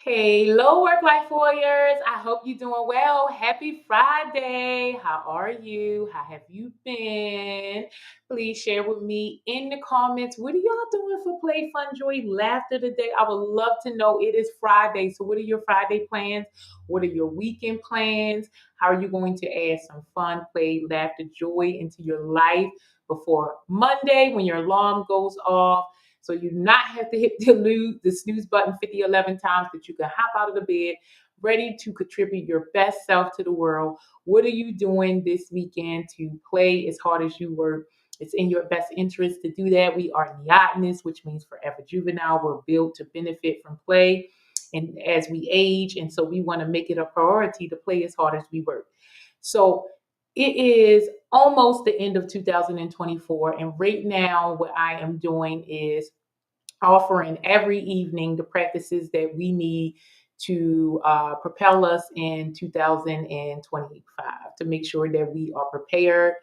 Hello, work life warriors. I hope you're doing well. Happy Friday. How are you? How have you been? Please share with me in the comments. What are y'all doing for play, fun, joy, laughter today? I would love to know. It is Friday. So, what are your Friday plans? What are your weekend plans? How are you going to add some fun, play, laughter, joy into your life before Monday when your alarm goes off? So you not have to hit the snooze button 11 times, that you can hop out of the bed ready to contribute your best self to the world. What are you doing this weekend to play as hard as you work? It's in your best interest to do that. We are neotenous, which means forever juvenile. We're built to benefit from play and as we age. And so we want to make it a priority to play as hard as we work. So it is almost the end of 2024. And right now, what I am doing is offering every evening the practices that we need to propel us in 2025, to make sure that we are prepared,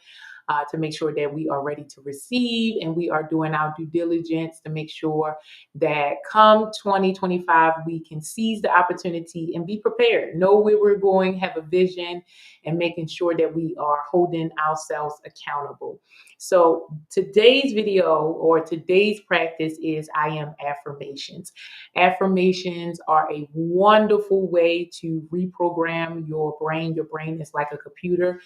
to make sure that we are ready to receive, and we are doing our due diligence to make sure that come 2025 we can seize the opportunity and be prepared, know where we're going, have a vision, and making sure that we are holding ourselves accountable. So today's video or today's practice is I Am Affirmations. Affirmations are a wonderful way to reprogram your brain. Your brain is like a computer.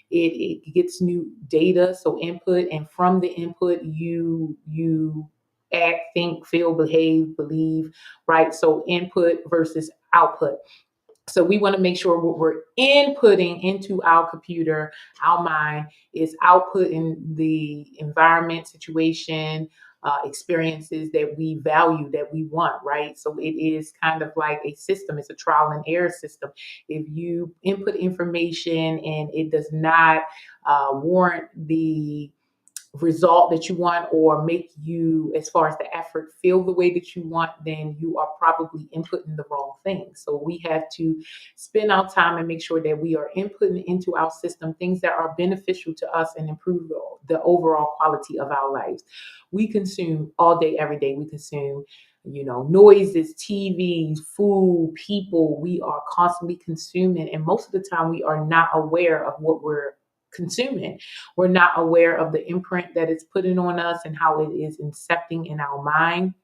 It gets new data, so input, and from the input you act, think, feel, behave, believe, right? So input versus output. So we want to make sure what we're inputting into our computer, our mind, is outputting the environment, situation, experiences that we value, that we want, right? So it is kind of like a system. It's a trial and error system. If you input information and it does not warrant the result that you want or make you, as far as the effort, feel the way that you want, then you are probably inputting the wrong thing. So we have to spend our time and make sure that we are inputting into our system things that are beneficial to us and improve the overall quality of our lives. We consume all day, every day. We consume, noises, TVs, food, people. We are constantly consuming, and most of the time we are not aware of what we're consuming. We're not aware of the imprint that it's putting on us and how it is incepting in our mind.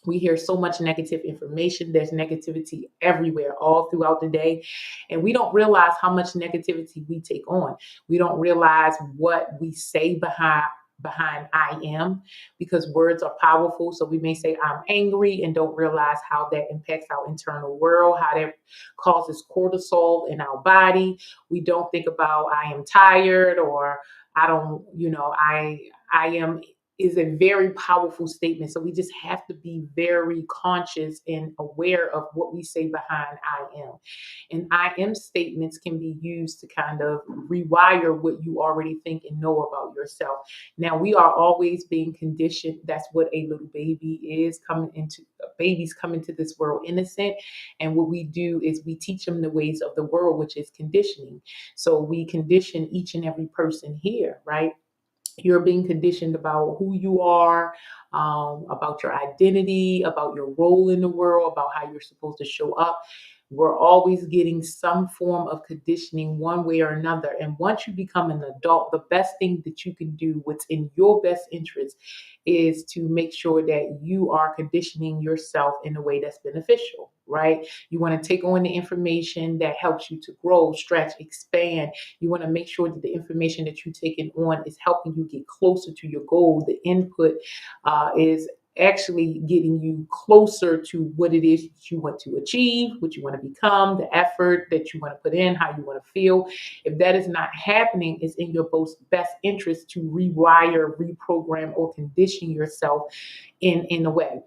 We hear so much negative information. There's negativity everywhere, all throughout the day. And we don't realize how much negativity we take on. We don't realize what we say behind I am, because words are powerful. So we may say I'm angry and don't realize how that impacts our internal world, how that causes cortisol in our body. We don't think about I am tired, or I don't, I am is a very powerful statement. So we just have to be very conscious and aware of what we say behind I am. And I am statements can be used to kind of rewire what you already think and know about yourself. Now, we are always being conditioned. That's what a little baby is babies come into this world innocent. And what we do is we teach them the ways of the world, which is conditioning. So we condition each and every person here, right? You're being conditioned about who you are, about your identity, about your role in the world, about how you're supposed to show up. We're always getting some form of conditioning one way or another. And once you become an adult, the best thing that you can do, what's in your best interest, is to make sure that you are conditioning yourself in a way that's beneficial, right? You want to take on the information that helps you to grow, stretch, expand. You want to make sure that the information that you're taking on is helping you get closer to your goal. The input is actually getting you closer to what it is that you want to achieve, what you want to become, the effort that you want to put in, how you want to feel. If that is not happening, it's in your best interest to rewire, reprogram, or condition yourself in a way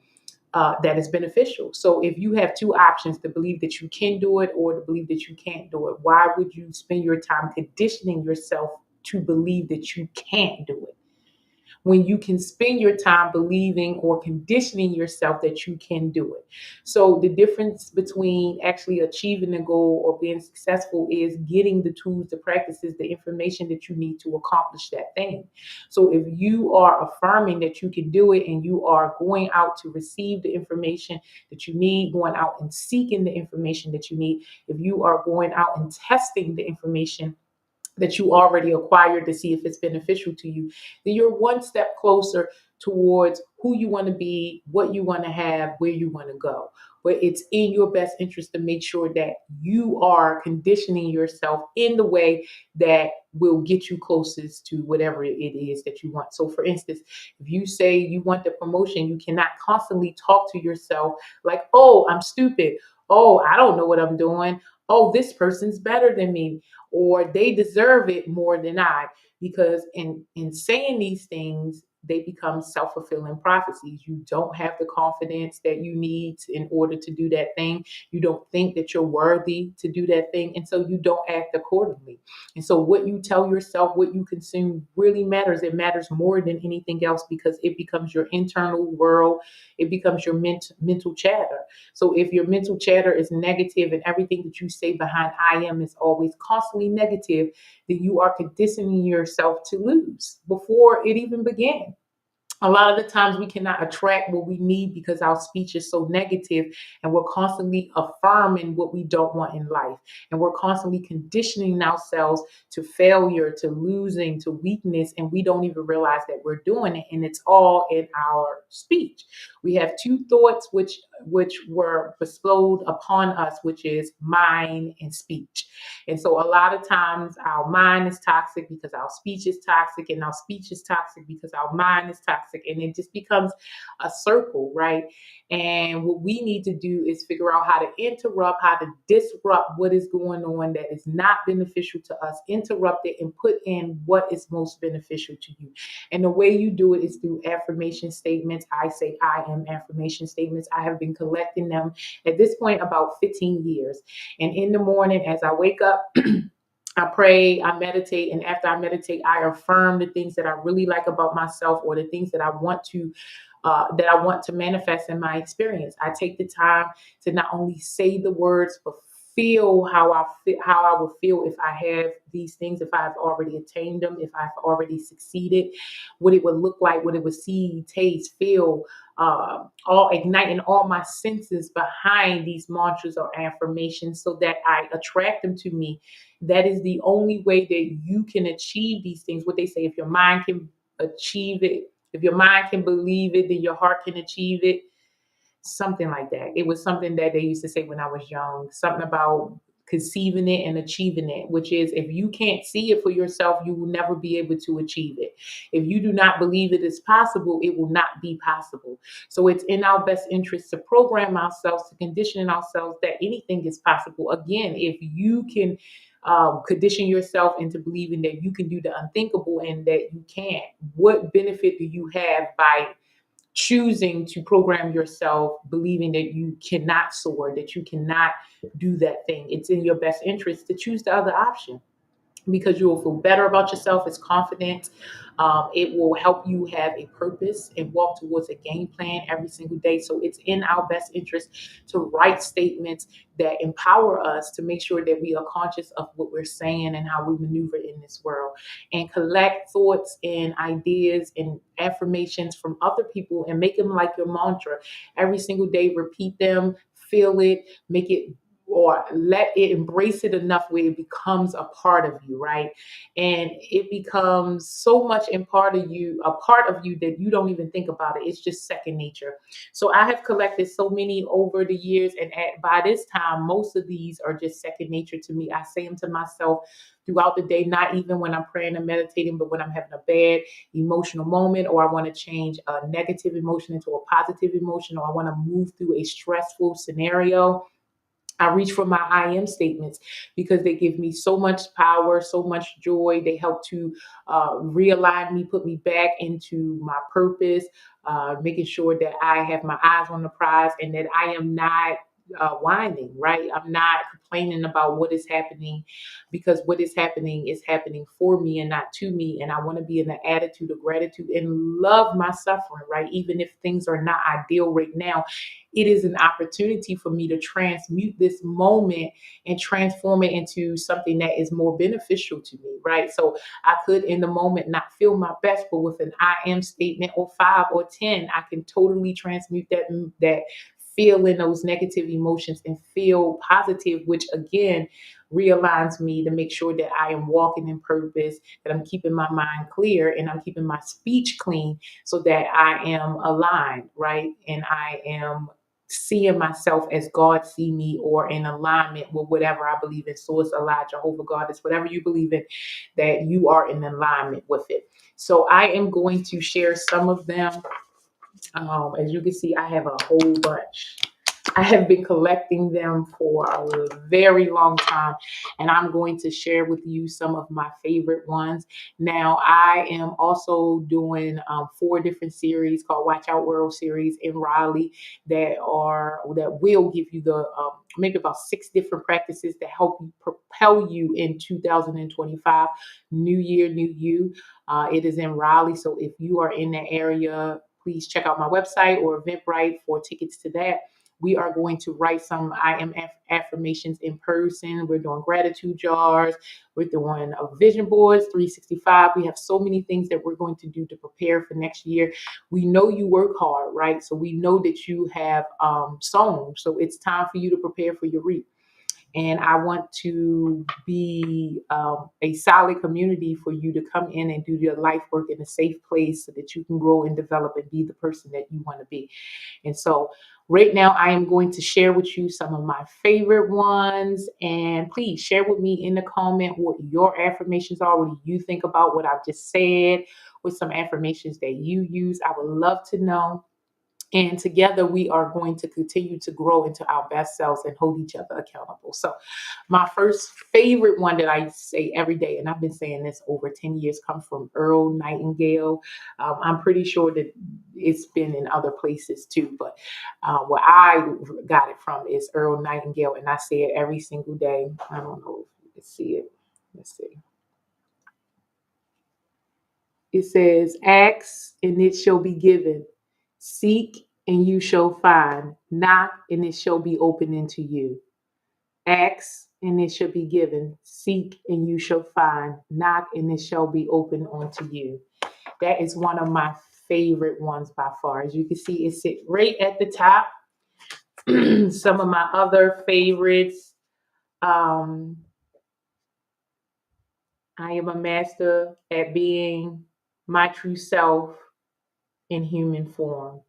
that is beneficial. So if you have two options, to believe that you can do it or to believe that you can't do it, why would you spend your time conditioning yourself to believe that you can't do it? when you can spend your time believing or conditioning yourself that you can do it. So the difference between actually achieving a goal or being successful is getting the tools, the practices, the information that you need to accomplish that thing. So if you are affirming that you can do it and you are going out to receive the information that you need, going out and seeking the information that you need, if you are going out and testing the information that you already acquired to see if it's beneficial to you, then you're one step closer towards who you want to be, what you want to have, where you want to go. But it's in your best interest to make sure that you are conditioning yourself in the way that will get you closest to whatever it is that you want. So, for instance, if you say you want the promotion, you cannot constantly talk to yourself like, oh, I'm stupid. Oh, I don't know what I'm doing. Oh, this person's better than me, or they deserve it more than I. Because in saying these things, they become self-fulfilling prophecies. You don't have the confidence that you need in order to do that thing. You don't think that you're worthy to do that thing, and so you don't act accordingly. And so what you tell yourself, what you consume really matters. It matters more than anything else because it becomes your internal world. It becomes your mental chatter. So if your mental chatter is negative and everything that you say behind I am is always constantly negative, then you are conditioning yourself to lose before it even began. A lot of the times we cannot attract what we need because our speech is so negative and we're constantly affirming what we don't want in life. And we're constantly conditioning ourselves to failure, to losing, to weakness, and we don't even realize that we're doing it. And it's all in our speech. We have two thoughts which were bestowed upon us, which is mind and speech. And so a lot of times our mind is toxic because our speech is toxic, and our speech is toxic because our mind is toxic. And it just becomes a circle, right? And what we need to do is figure out how to interrupt, how to disrupt what is going on that is not beneficial to us, interrupt it and put in what is most beneficial to you. And the way you do it is through affirmation statements. I say I am affirmation statements. I have been collecting them at this point about 15 years. And in the morning, as I wake up, I pray, I meditate, and after I meditate, I affirm the things that I really like about myself or the things that I want to manifest in my experience. I take the time to not only say the words, but feel how I would feel if I have these things, if I've already attained them, if I've already succeeded, what it would look like, what it would see, taste, feel, all igniting all my senses behind these mantras or affirmations so that I attract them to me. That is the only way that you can achieve these things. What they say, if your mind can achieve it, if your mind can believe it, then your heart can achieve it. Something like that. It was something that they used to say when I was young, something about conceiving it and achieving it, which is if you can't see it for yourself, you will never be able to achieve it. If you do not believe it is possible, it will not be possible. So it's in our best interest to program ourselves, to condition ourselves that anything is possible. Again, if you can condition yourself into believing that you can do the unthinkable and that you can't, what benefit do you have by choosing to program yourself believing that you cannot soar, that you cannot do that thing? It's in your best interest to choose the other option because you will feel better about yourself. It's confident. It will help you have a purpose and walk towards a game plan every single day. So it's in our best interest to write statements that empower us to make sure that we are conscious of what we're saying and how we maneuver in this world, and collect thoughts and ideas and affirmations from other people and make them like your mantra. Every single day, repeat them, feel it, make it or let it embrace it enough where it becomes a part of you, right? And it becomes so much in part of you, a part of you that you don't even think about it. It's just second nature. So I have collected so many over the years, and by this time, most of these are just second nature to me. I say them to myself throughout the day, not even when I'm praying and meditating, but when I'm having a bad emotional moment, or I want to change a negative emotion into a positive emotion, or I want to move through a stressful scenario. I reach for my I am statements because they give me so much power, so much joy. They help to realign me, put me back into my purpose, making sure that I have my eyes on the prize and that I am not whining, right? I'm not complaining about what is happening, because what is happening for me and not to me. And I want to be in the attitude of gratitude and love my suffering, right? Even if things are not ideal right now, it is an opportunity for me to transmute this moment and transform it into something that is more beneficial to me, right? So I could in the moment not feel my best, but with an I am statement or 5 or 10, I can totally transmute that feeling those negative emotions and feel positive, which again realigns me to make sure that I am walking in purpose, that I'm keeping my mind clear and I'm keeping my speech clean so that I am aligned, right? And I am seeing myself as God see me, or in alignment with whatever I believe in, source, Allah, Jehovah, Goddess, whatever you believe in, that you are in alignment with it. So I am going to share some of them. As you can see, I have a whole bunch. I have been collecting them for a very long time, and I'm going to share with you some of my favorite ones. Now, I am also doing 4 different series called Watch Out World series in Raleigh that will give you the maybe about 6 different practices that help you propel you in 2025. New year, new you. It is in Raleigh, so if you are in that area, please check out my website or Eventbrite for tickets to that. We are going to write some I Am affirmations in person. We're doing gratitude jars. We're doing vision boards, 365. We have so many things that we're going to do to prepare for next year. We know you work hard, right? So we know that you have sown. So it's time for you to prepare for your reap. And I want to be a solid community for you to come in and do your life work in a safe place so that you can grow and develop and be the person that you want to be. And so right now, I am going to share with you some of my favorite ones. And please share with me in the comment what your affirmations are. What do you think about what I've just said? With some affirmations that you use? I would love to know. And together we are going to continue to grow into our best selves and hold each other accountable. So my first favorite one that I say every day, and I've been saying this over 10 years, comes from Earl Nightingale. I'm pretty sure that it's been in other places too, but where I got it from is Earl Nightingale, and I say it every single day. I don't know if you can see it. Let's see. It says, ask and it shall be given. Seek and you shall find. Knock and it shall be opened unto you. Ask and it shall be given. Seek and you shall find. Knock and it shall be opened unto you. That is one of my favorite ones by far. As you can see, it sits right at the top. Some of my other favorites. Um, I am a master at being my true self in human form.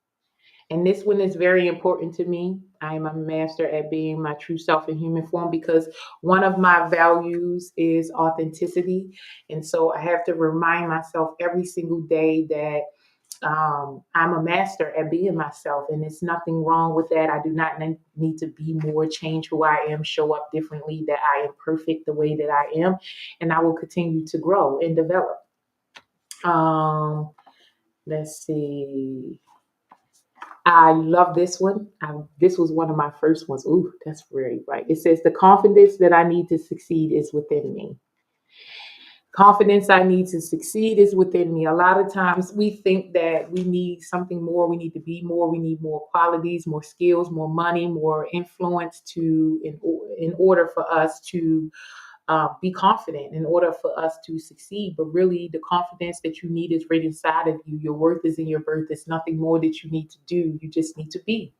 And this one is very important to me. I am a master at being my true self in human form because one of my values is authenticity. And so I have to remind myself every single day that I'm a master at being myself, and there's nothing wrong with that. I do not need to be more, change who I am, show up differently, that I am perfect the way that I am, and I will continue to grow and develop. Um, let's see. I love this one. This was one of my first ones. Ooh, that's very right. It says, the confidence that I need to succeed is within me. Confidence I need to succeed is within me. A lot of times we think that we need something more. We need to be more. We need more qualities, more skills, more money, more influence in order for us to be confident, in order for us to succeed. But really, the confidence that you need is right inside of you. Your worth is in your birth. There's nothing more that you need to do. You just need to be.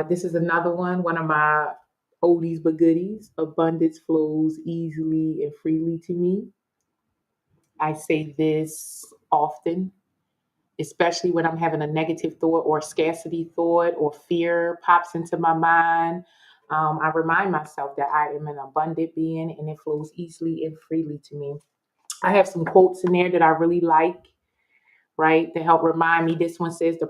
This is another one of my oldies but goodies. Abundance flows easily and freely to me. I say this often, especially when I'm having a negative thought or scarcity thought or fear pops into my mind. I remind myself that I am an abundant being and it flows easily and freely to me. I have some quotes in there that I really like, right, to help remind me. This one says, the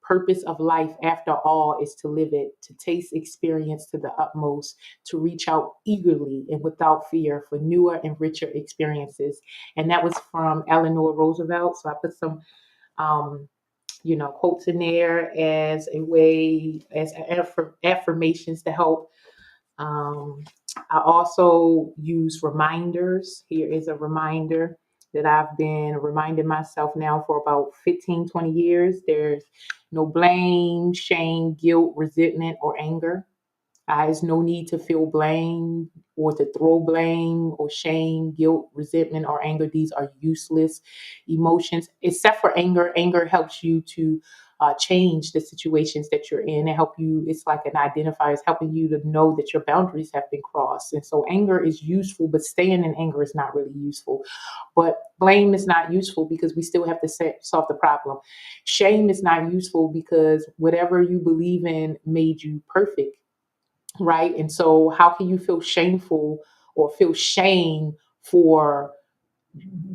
purpose of life, after all, is to live it, to taste experience to the utmost, to reach out eagerly and without fear for newer and richer experiences. And that was from Eleanor Roosevelt. So I put some quotes in there as a way, as affirmations to help. Um, I also use reminders. Here is a reminder that I've been reminding myself now for about 15, 20 years. There's no blame, shame, guilt, resentment, or anger. There's no need to feel blame or to throw blame or shame, guilt, resentment, or anger. These are useless emotions, except for anger. Anger helps you to change the situations that you're in and help you. It's like an identifier, it's helping you to know that your boundaries have been crossed. And so anger is useful, but staying in anger is not really useful. But blame is not useful because we still have to solve the problem. Shame is not useful because whatever you believe in made you perfect, right? And so, how can you feel shameful or feel shame for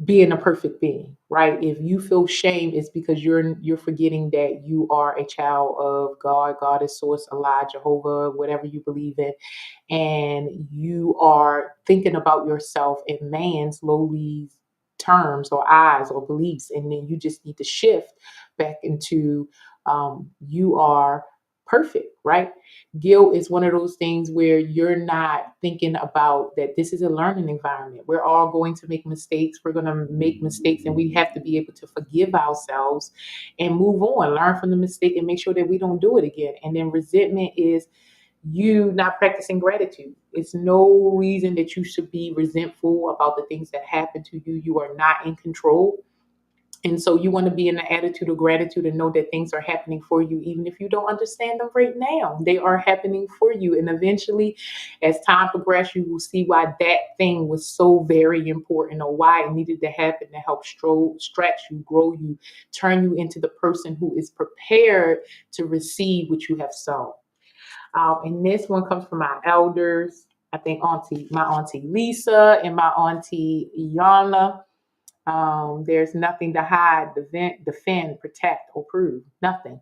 being a perfect being, right? If you feel shame, it's because you're forgetting that you are a child of God. God is source, Allah, Jehovah, whatever you believe in, and you are thinking about yourself in man's lowly terms or eyes or beliefs, and then you just need to shift back into you are perfect, right? Guilt is one of those things where you're not thinking about that this is a learning environment. We're all going to make mistakes. We're going to make mistakes, and we have to be able to forgive ourselves and move on, learn from the mistake, and make sure that we don't do it again. And then resentment is you not practicing gratitude. It's no reason that you should be resentful about the things that happen to you. You are not in control. And so you want to be in the attitude of gratitude and know that things are happening for you, even if you don't understand them right now. They are happening for you. And eventually, as time progresses, you will see why that thing was so very important or why it needed to happen to help stretch you, grow you, turn you into the person who is prepared to receive what you have sown. And this one comes from my elders. I think my auntie Lisa and my auntie Iana. There's nothing to hide, defend, protect, or prove. Nothing.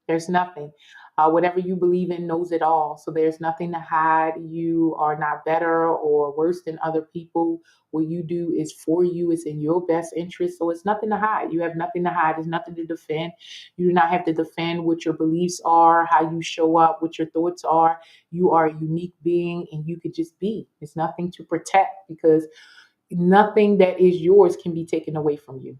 There's nothing. Whatever you believe in knows it all. So there's nothing to hide. You are not better or worse than other people. What you do is for you. It's in your best interest. So it's nothing to hide. You have nothing to hide. There's nothing to defend. You do not have to defend what your beliefs are, how you show up, what your thoughts are. You are a unique being and you could just be. There's nothing to protect because nothing that is yours can be taken away from you.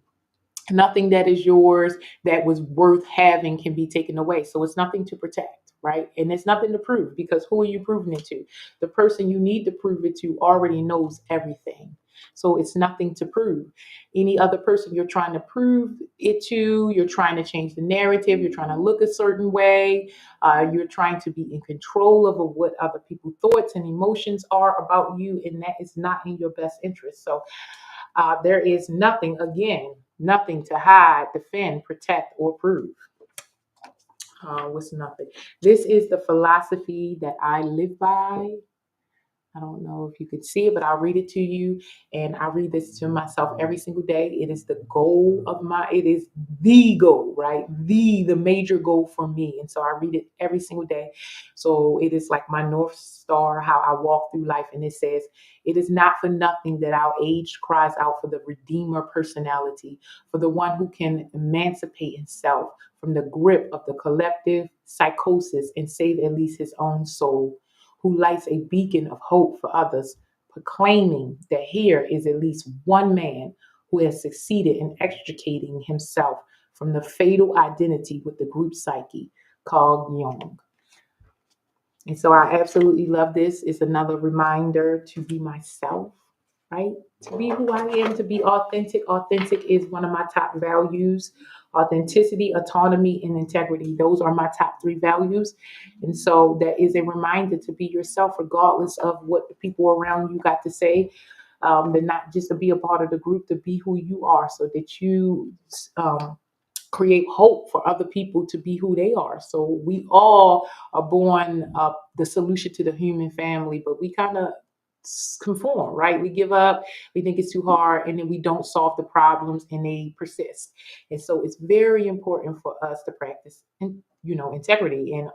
Nothing that is yours that was worth having can be taken away. So it's nothing to protect, right? And it's nothing to prove because who are you proving it to? The person you need to prove it to already knows everything. So it's nothing to prove. Any other person you're trying to prove it to, you're trying to change the narrative, you're trying to look a certain way, you're trying to be in control of what other people's thoughts and emotions are about you, and that is not in your best interest. So there is nothing, again, nothing to hide, defend, protect, or prove. What's nothing? This is the philosophy that I live by. I don't know if you could see it, but I'll read it to you. And I read this to myself every single day. It is the goal of it is the goal, right? The major goal for me. And so I read it every single day. So it is like my North Star, how I walk through life. And it says, it is not for nothing that our age cries out for the Redeemer personality, for the one who can emancipate himself from the grip of the collective psychosis and save at least his own soul, who lights a beacon of hope for others, proclaiming that here is at least one man who has succeeded in extricating himself from the fatal identity with the group psyche called Jung. And so I absolutely love this. It's another reminder to be myself, right? To be who I am, to be authentic. Authentic is one of my top values. Authenticity, autonomy, and integrity. Those are my top three values. And so that is a reminder to be yourself, regardless of what the people around you got to say. But not just to be a part of the group, to be who you are so that you create hope for other people to be who they are. So we all are born the solution to the human family, but we kind of conform, right? We give up, we think it's too hard, and then we don't solve the problems and they persist. And so it's very important for us to practice, integrity and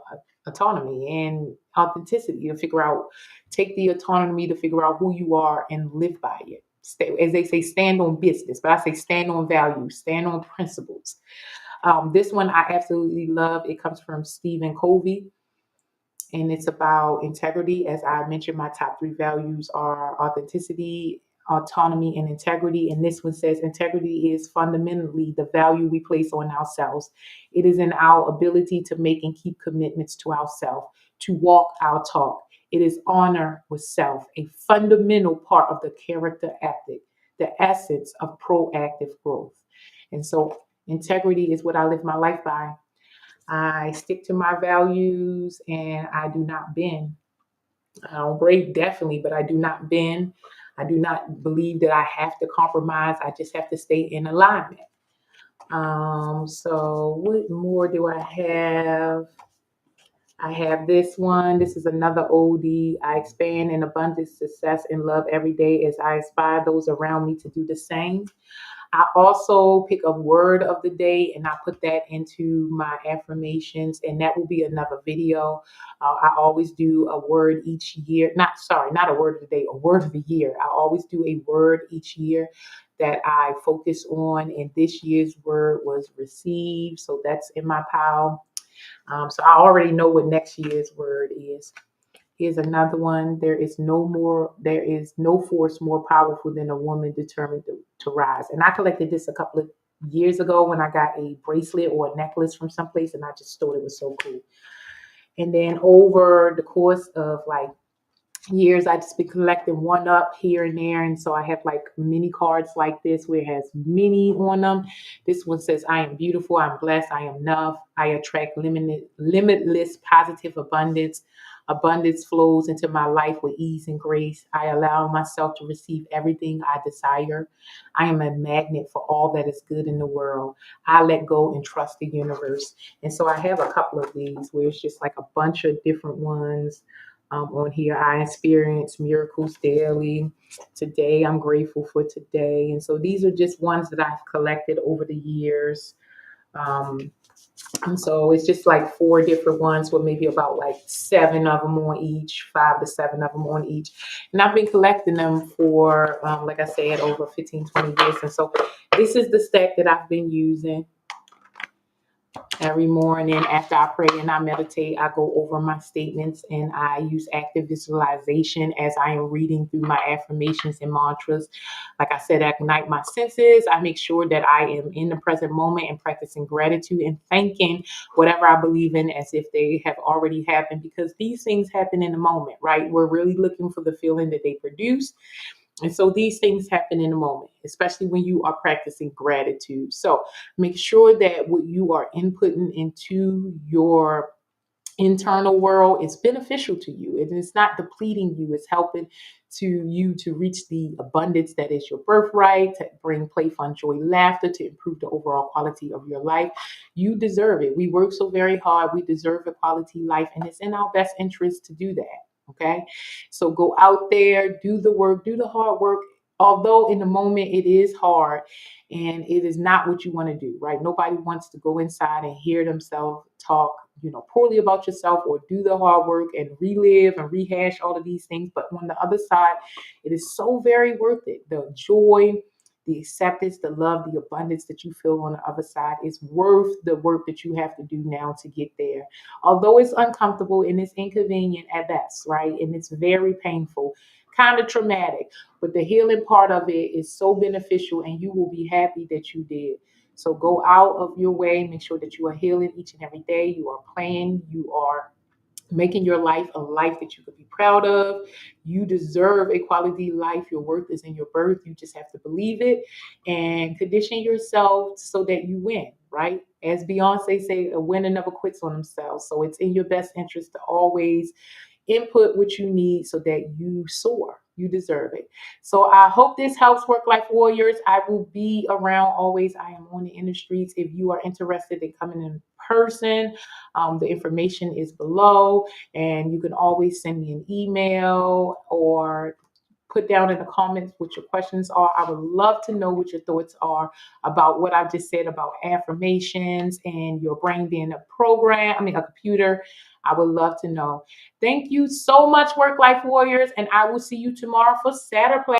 autonomy and authenticity to figure out, take the autonomy to figure out who you are and live by it. As they say, stand on business, but I say stand on values, stand on principles. This one I absolutely love. It comes from Stephen Covey, and it's about integrity. As I mentioned, my top three values are authenticity, autonomy, and integrity. And this one says integrity is fundamentally the value we place on ourselves. It is in our ability to make and keep commitments to ourselves, to walk our talk. It is honor with self, a fundamental part of the character ethic, the essence of proactive growth. And so integrity is what I live my life by. I stick to my values and I do not bend. I don't break, definitely, but I do not bend. I do not believe that I have to compromise. I just have to stay in alignment. So what more do I have? I have this one. This is another oldie. I expand in abundance, success, and love every day as I inspire those around me to do the same. I also pick a word of the day and I put that into my affirmations, and that will be another video. I always do a word each year. Not a word of the day, a word of the year. I always do a word each year that I focus on, and this year's word was receive. So that's in my pile. So I already know what next year's word is. Here's another one. There is no force more powerful than a woman determined to rise. And I collected this a couple of years ago when I got a bracelet or a necklace from someplace, and I just thought it was so cool. And then over the course of like years, I just been collecting one up here and there. And so I have like mini cards like this where it has mini on them. This one says, I am beautiful, I'm blessed, I am enough, I attract limitless positive abundance. Abundance flows into my life with ease and grace. I allow myself to receive everything I desire. I am a magnet for all that is good in the world. I let go and trust the universe. And so I have a couple of these where it's just like a bunch of different ones on here. I experience miracles daily. Today, I'm grateful for today. And so these are just ones that I've collected over the years. Um, and so it's just like four different ones with maybe about like seven of them on each, 5 to 7 of them on each. And I've been collecting them for, like I said, over 15, 20 years. And so this is the stack that I've been using. Every morning after I pray and I meditate, I go over my statements and I use active visualization as I am reading through my affirmations and mantras. Like I said, I ignite my senses. I make sure that I am in the present moment and practicing gratitude and thanking whatever I believe in as if they have already happened, because these things happen in the moment, right? We're really looking for the feeling that they produce. And so these things happen in a moment, especially when you are practicing gratitude. So make sure that what you are inputting into your internal world is beneficial to you. It is not depleting you, it's helping to you to reach the abundance that is your birthright, to bring play, fun, joy, laughter, to improve the overall quality of your life. You deserve it. We work so very hard. We deserve a quality life, and it's in our best interest to do that. Okay. So go out there, do the work, do the hard work. Although in the moment it is hard and it is not what you want to do, right? Nobody wants to go inside and hear themselves talk, poorly about yourself or do the hard work and relive and rehash all of these things. But on the other side, it is so very worth it. The joy, the acceptance, the love, the abundance that you feel on the other side is worth the work that you have to do now to get there. Although it's uncomfortable and it's inconvenient at best, right? And it's very painful, kind of traumatic, but the healing part of it is so beneficial and you will be happy that you did. So go out of your way, make sure that you are healing each and every day. You are playing, you are making your life a life that you could be proud of. You deserve a quality life. Your worth is in your birth. You just have to believe it and condition yourself so that you win, right? As Beyonce say, a winner never quits on themselves. So it's in your best interest to always input what you need so that you soar. You deserve it. So I hope this helps, Work Life Warriors. I will be around always. I am on the in the streets. If you are interested in coming in person, the information is below, and you can always send me an email or put down in the comments what your questions are. I would love to know what your thoughts are about what I've just said about affirmations and your brain being a computer. I would love to know. Thank you so much, Work Life Warriors, and I will see you tomorrow for Saturday.